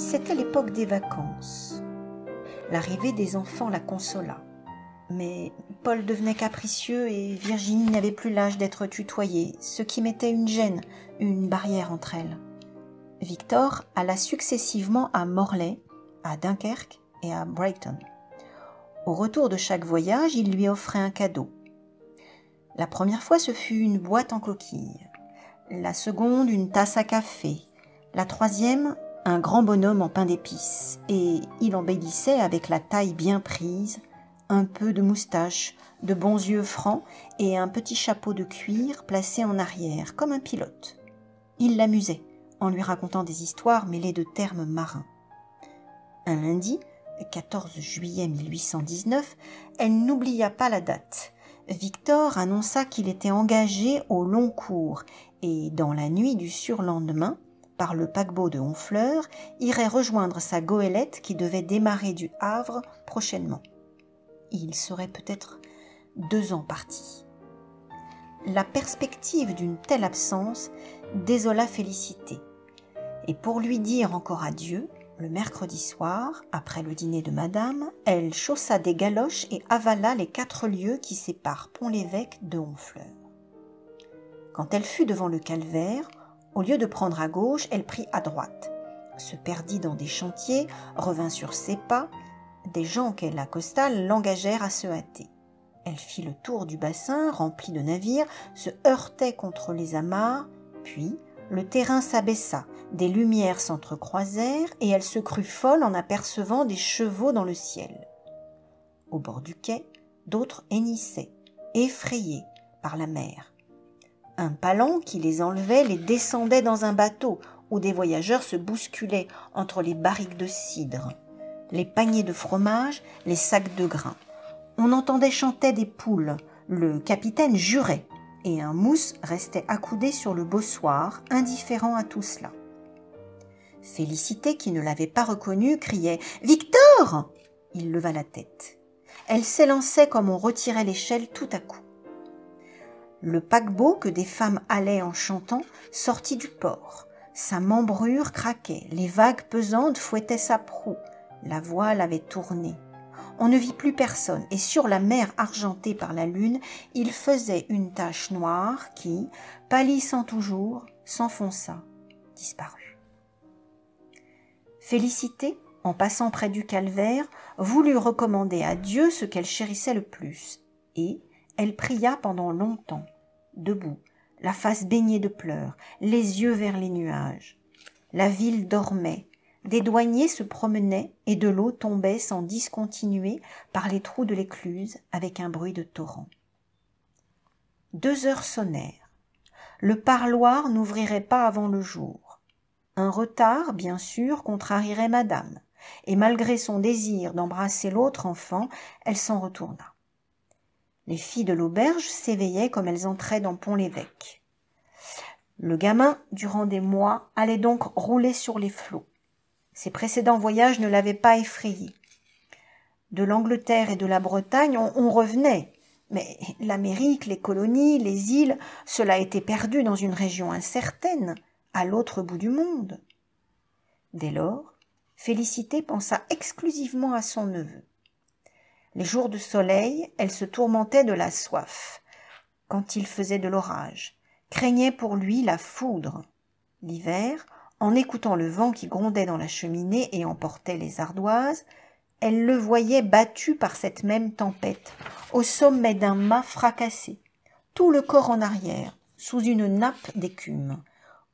C'était l'époque des vacances. L'arrivée des enfants la consola. Mais Paul devenait capricieux et Virginie n'avait plus l'âge d'être tutoyée, ce qui mettait une gêne, une barrière entre elles. Victor alla successivement à Morlaix, à Dunkerque et à Brighton. Au retour de chaque voyage, il lui offrait un cadeau. La première fois, ce fut une boîte en coquille. La seconde, une tasse à café. La troisième, un grand bonhomme en pain d'épices. Et il embellissait avec la taille bien prise, un peu de moustache, de bons yeux francs et un petit chapeau de cuir placé en arrière, comme un pilote. Il l'amusait en lui racontant des histoires mêlées de termes marins. Un lundi, 14 juillet 1819, elle n'oublia pas la date. Victor annonça qu'il était engagé au long cours et, dans la nuit du surlendemain, par le paquebot de Honfleur, irait rejoindre sa goélette qui devait démarrer du Havre prochainement. Il serait peut-être 2 ans parti. La perspective d'une telle absence désola Félicité. Et pour lui dire encore adieu, le mercredi soir, après le dîner de madame, elle chaussa des galoches et avala les 4 lieues qui séparent Pont-l'Évêque de Honfleur. Quand elle fut devant le calvaire, au lieu de prendre à gauche, elle prit à droite, se perdit dans des chantiers, revint sur ses pas. Des gens qu'elle accosta l'engagèrent à se hâter. Elle fit le tour du bassin rempli de navires, se heurtait contre les amarres, puis le terrain s'abaissa, des lumières s'entrecroisèrent et elle se crut folle en apercevant des chevaux dans le ciel. Au bord du quai, d'autres hennissaient, effrayés par la mer. Un palan qui les enlevait les descendait dans un bateau où des voyageurs se bousculaient entre les barriques de cidre, les paniers de fromage, les sacs de grains. On entendait chanter des poules, le capitaine jurait, et un mousse restait accoudé sur le bossoir, indifférent à tout cela. Félicité, qui ne l'avait pas reconnu, criait « Victor !» Il leva la tête. Elle s'élançait comme on retirait l'échelle tout à coup. Le paquebot que des femmes halaient en chantant sortit du port. Sa membrure craquait, les vagues pesantes fouettaient sa proue. La voile avait tourné. On ne vit plus personne, et sur la mer argentée par la lune, il faisait une tache noire qui, pâlissant toujours, s'enfonça, disparut. Félicité, en passant près du calvaire, voulut recommander à Dieu ce qu'elle chérissait le plus, et elle pria pendant longtemps, debout, la face baignée de pleurs, les yeux vers les nuages. La ville dormait. Des douaniers se promenaient et de l'eau tombait sans discontinuer par les trous de l'écluse avec un bruit de torrent. 2 heures sonnèrent. Le parloir n'ouvrirait pas avant le jour. Un retard, bien sûr, contrarierait madame, et malgré son désir d'embrasser l'autre enfant, elle s'en retourna. Les filles de l'auberge s'éveillaient comme elles entraient dans Pont-l'Évêque. Le gamin, durant des mois, allait donc rouler sur les flots. Ses précédents voyages ne l'avaient pas effrayé. De l'Angleterre et de la Bretagne, on revenait, mais l'Amérique, les colonies, les îles, cela était perdu dans une région incertaine, à l'autre bout du monde. Dès lors, Félicité pensa exclusivement à son neveu. Les jours de soleil, elle se tourmentait de la soif. Quand il faisait de l'orage, craignait pour lui la foudre. L'hiver, en écoutant le vent qui grondait dans la cheminée et emportait les ardoises, elle le voyait battu par cette même tempête, au sommet d'un mât fracassé, tout le corps en arrière, sous une nappe d'écume.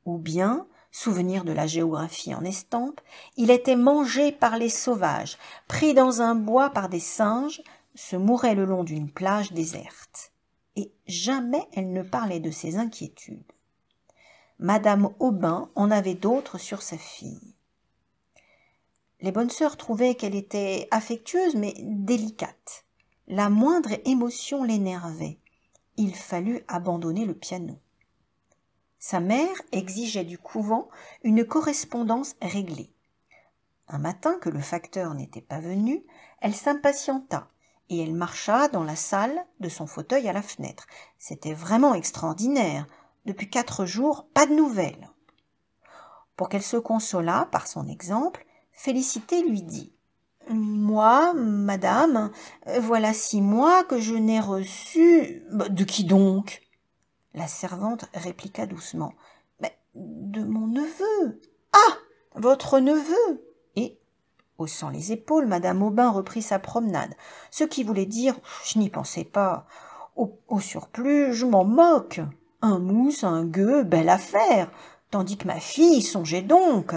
Ou bien, souvenir de la géographie en estampe, il était mangé par les sauvages, pris dans un bois par des singes, se mourait le long d'une plage déserte. Et jamais elle ne parlait de ses inquiétudes. Madame Aubin en avait d'autres sur sa fille. Les bonnes sœurs trouvaient qu'elle était affectueuse mais délicate. La moindre émotion l'énervait. Il fallut abandonner le piano. Sa mère exigeait du couvent une correspondance réglée. Un matin que le facteur n'était pas venu, elle s'impatienta et elle marcha dans la salle de son fauteuil à la fenêtre. C'était vraiment extraordinaire. Depuis 4 jours, pas de nouvelles. Pour qu'elle se consolât par son exemple, Félicité lui dit « Moi, madame, voilà 6 mois que je n'ai reçu… » De qui donc? La servante répliqua doucement « De mon neveu. »« Ah, votre neveu !» Et, haussant les épaules, madame Aubin reprit sa promenade, ce qui voulait dire « Je n'y pensais pas. Au surplus, je m'en moque. Un mousse, un gueux, belle affaire. Tandis que ma fille, songez donc. »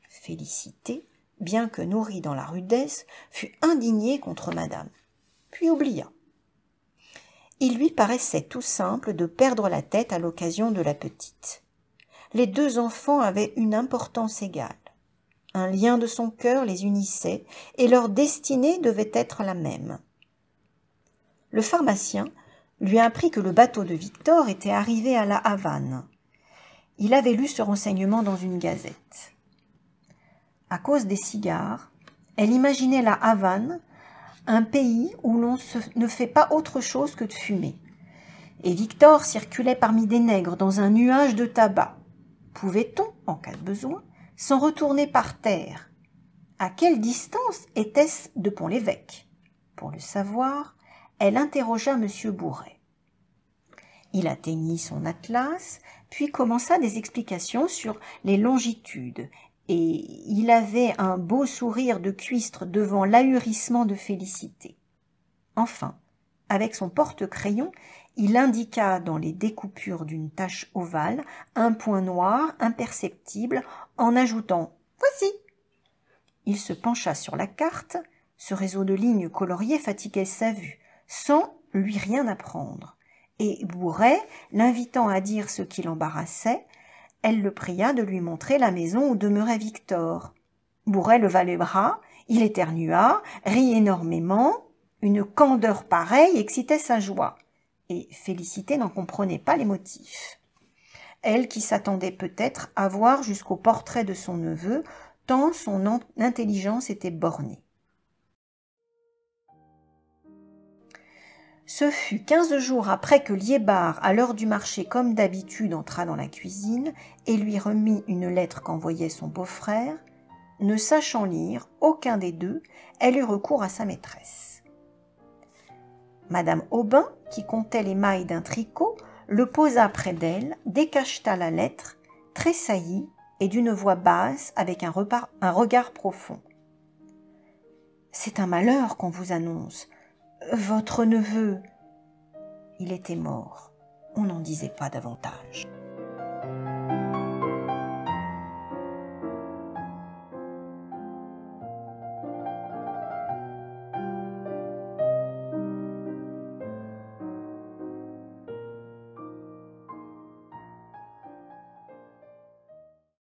Félicité, bien que nourrie dans la rudesse, fut indignée contre madame, puis oublia. Il lui paraissait tout simple de perdre la tête à l'occasion de la petite. Les 2 enfants avaient une importance égale. Un lien de son cœur les unissait, et leur destinée devait être la même. Le pharmacien lui apprit que le bateau de Victor était arrivé à la Havane. Il avait lu ce renseignement dans une gazette. À cause des cigares, elle imaginait la Havane, un pays où l'on ne fait pas autre chose que de fumer. Et Victor circulait parmi des nègres dans un nuage de tabac. Pouvait-on, en cas de besoin, s'en retourner par terre? À quelle distance était-ce de Pont-l'Évêque? Pour le savoir, elle interrogea M. Bourret. Il atteignit son atlas, puis commença des explications sur les longitudes, et il avait un beau sourire de cuistre devant l'ahurissement de Félicité. Enfin, avec son porte-crayon, il indiqua dans les découpures d'une tache ovale un point noir imperceptible en ajoutant « Voici !» Il se pencha sur la carte. Ce réseau de lignes coloriées fatiguait sa vue, sans lui rien apprendre. Et Bourret, l'invitant à dire ce qui l'embarrassait, elle le pria de lui montrer la maison où demeurait Victor. Bourret leva les bras, il éternua, rit énormément. Une candeur pareille excitait sa joie, et Félicité n'en comprenait pas les motifs. Elle qui s'attendait peut-être à voir jusqu'au portrait de son neveu, tant son intelligence était bornée. Ce fut 15 jours après que Liébard, à l'heure du marché comme d'habitude, entra dans la cuisine et lui remit une lettre qu'envoyait son beau-frère. Ne sachant lire aucun des 2, elle eut recours à sa maîtresse. Madame Aubin, qui comptait les mailles d'un tricot, le posa près d'elle, décacheta la lettre, tressaillit et d'une voix basse avec un regard profond. « C'est un malheur qu'on vous annonce. Votre neveu… » Il était mort. On n'en disait pas davantage.